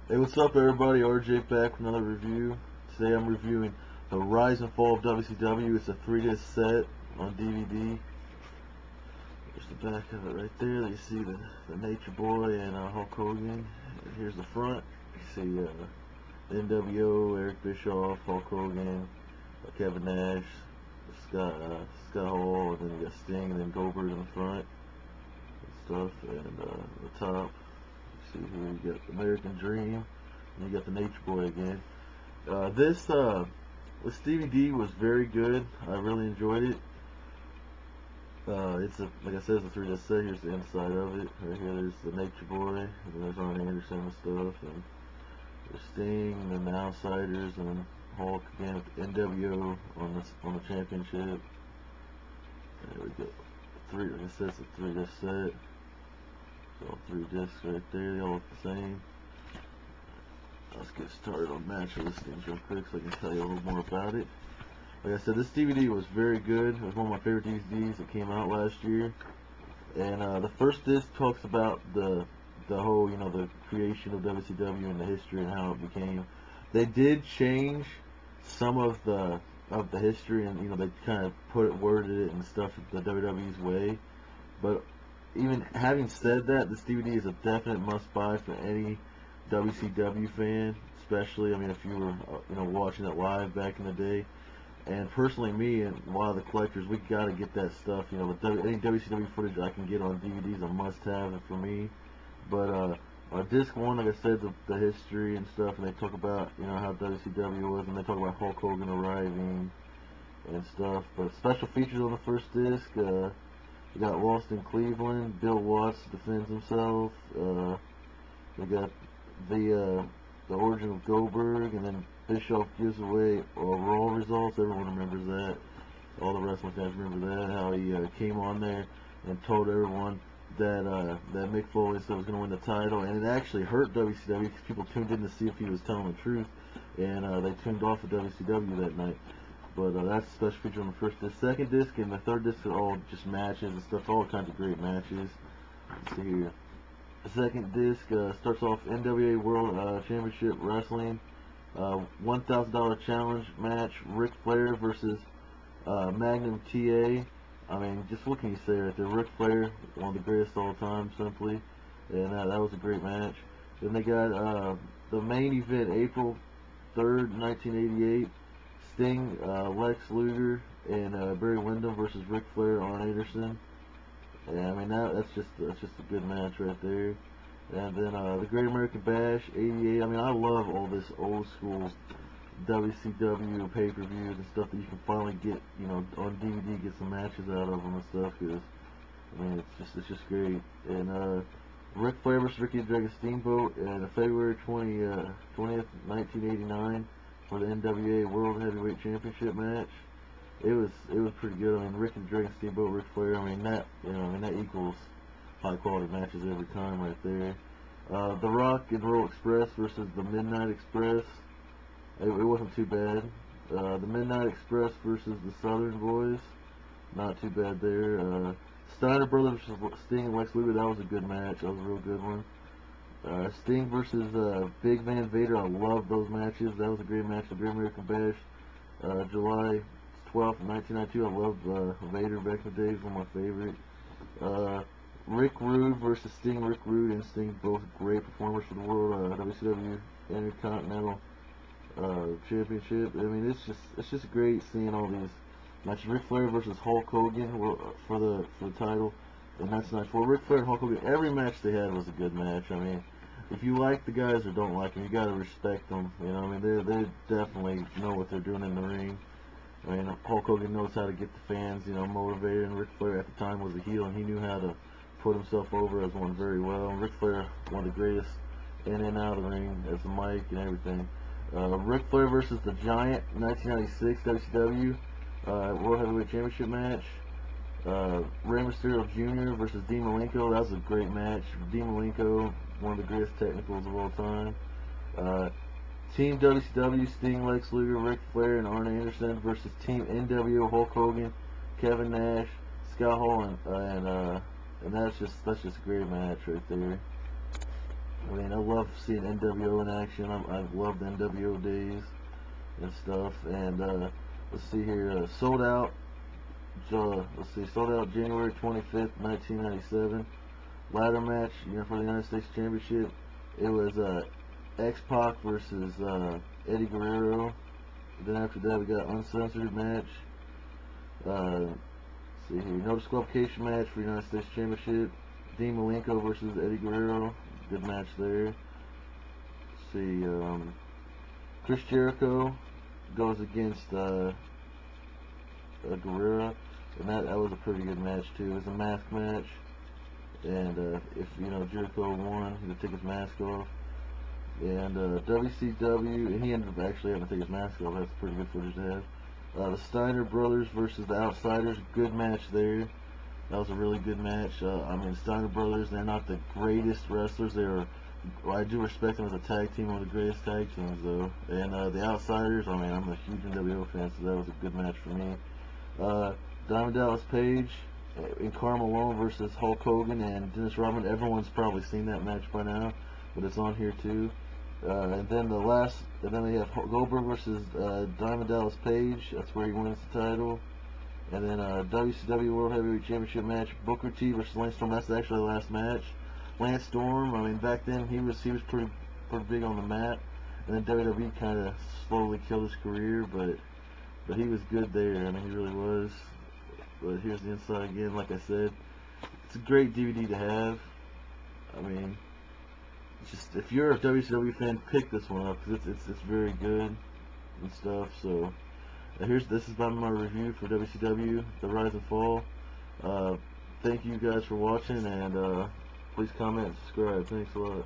Hey, what's up, everybody? RJ back with another review. Today I'm reviewing the Rise and Fall of WCW. It's a 3-disc set on DVD. There's the back of it right there. You see the Nature Boy and Hulk Hogan. And here's the front. You see the NWO, Eric Bischoff, Hulk Hogan, Kevin Nash, Scott Hall, and then you got Sting, and then Goldberg in the front and stuff. And the top. See here, you got American Dream, and you got the Nature Boy again. This DVD was very good. I really enjoyed it. Like I said, it's a 3-disc set. Here's the inside of it. Right here, there's the Nature Boy, and there's Arn Anderson and stuff, and there's Sting, and then the Outsiders, and then Hulk again with the NWO on the championship. There we go. Like I said, it's a 3-disc set. All 3 discs right there, they all look the same. Let's get started on match listings real quick so I can tell you a little more about it. Like I said, this DVD was very good. It was one of my favorite DVDs that came out last year. And the first disc talks about the whole, the creation of WCW and the history and how it became. They did change some of the history, and they kind of worded it and stuff the WWE's way. But even having said that, this DVD is a definite must-buy for any WCW fan, especially, if you were, watching it live back in the day. And personally, me and a lot of the collectors, we gotta get that stuff. Any WCW footage I can get on DVD is a must-have for me. But disc 1, like I said, the history and stuff, and they talk about, how WCW was, and they talk about Hulk Hogan arriving and stuff. But special features on the first disc. We got Lost in Cleveland. Bill Watts defends himself. We got the origin of Goldberg, and then Bischoff gives away Raw results. Everyone remembers that. All the wrestling fans remember that. How he came on there and told everyone that Mick Foley said was going to win the title, and it actually hurt WCW because people tuned in to see if he was telling the truth, and they tuned off of WCW that night. But that's a special feature on the first disc. Second disc and the third disc are all just matches and stuff, all kinds of great matches. Let's see here. The second disc starts off NWA World Championship Wrestling, $1,000 challenge match, Ric Flair versus Magnum TA. Just what can you say right there? Ric Flair, one of the greatest of all time, simply. And that was a great match. Then they got the main event, April 3rd, 1988. Sting, Lex Luger, and Barry Windham versus Ric Flair, Arn Anderson. Yeah, that's just a good match right there. And then the Great American Bash, 88. I love all this old school WCW pay-per-views and stuff that you can finally get, on DVD, get some matches out of them and stuff. Because it's just great. And Ric Flair versus Ricky the Dragon Steamboat, and February 20th, 1989. For the NWA World Heavyweight Championship match. It was pretty good. Rick and Dragon Steamboat, Ric Flair. That equals high quality matches every time right there. The Rock and Roll Express versus the Midnight Express. It wasn't too bad. The Midnight Express versus the Southern Boys. Not too bad there. Steiner Brothers versus Sting and Lex Luger. That was a good match. That was a real good one. Sting versus Big Van Vader. I love those matches. That was a great match. The Great American Bash, July 12th, 1992. I love Vader back in the days. One of my favorite. Rick Rude versus Sting. Rick Rude and Sting, both great performers for the World WCW Intercontinental Championship. It's just great seeing all these matches. Ric Flair versus Hulk Hogan for the title. And that's nice. Well, Ric Flair and Hulk Hogan, every match they had was a good match. If you like the guys or don't like them, you gotta respect them. They definitely know what they're doing in the ring. Hulk Hogan knows how to get the fans, motivated, and Ric Flair at the time was a heel, and he knew how to put himself over as one very well. And Ric Flair, one of the greatest in and out of the ring, as a mic and everything. Ric Flair versus the Giant, 1996 WCW World Heavyweight Championship match. Rey Mysterio Jr. versus Dean Malenko. That was a great match. Dean Malenko, one of the greatest technicals of all time. Team WCW, Sting, Lex Luger, Ric Flair, and Arn Anderson versus Team NWO, Hulk Hogan, Kevin Nash, Scott Hall, and that's just a great match right there. I mean, I love seeing NWO in action. I've loved the NWO days and stuff. And let's see here, sold out. Sold out January 25th, 1997. Ladder match, for the United States Championship. It was X-Pac versus Eddie Guerrero. Then after that, we got uncensored match. Let's see here, no disqualification match for the United States Championship. Dean Malenko versus Eddie Guerrero. Good match there. Let's see, Chris Jericho goes against Guerrero, and that was a pretty good match too. It was a mask match, and if Jericho won, he would take his mask off. And WCW, and he ended up actually having to take his mask off. That's pretty good footage to have. The Steiner Brothers versus the Outsiders. Good match there. That was a really good match. I mean, Steiner Brothers, they're not the greatest wrestlers. I do respect them as a tag team, one of the greatest tag teams, though. And the Outsiders, I mean, I'm a huge NWO fan, so that was a good match for me. Diamond Dallas Page and Karl Malone versus Hulk Hogan and Dennis Rodman. Everyone's probably seen that match by now, but it's on here too. And then we have Goldberg versus Diamond Dallas Page. That's where he wins the title. And then WCW World Heavyweight Championship match, Booker T versus Lance Storm. That's actually the last match. Lance Storm, I mean, back then he was pretty big on the map, and then WWE kind of slowly killed his career, but he was good there. I mean, he really was. But here's the inside again. Like I said, it's a great DVD to have. I mean, just if you're a WCW fan, pick this one up because it's very good and stuff. So this is my review for WCW, the Rise and Fall. Thank you guys for watching, and please comment and subscribe. Thanks a lot.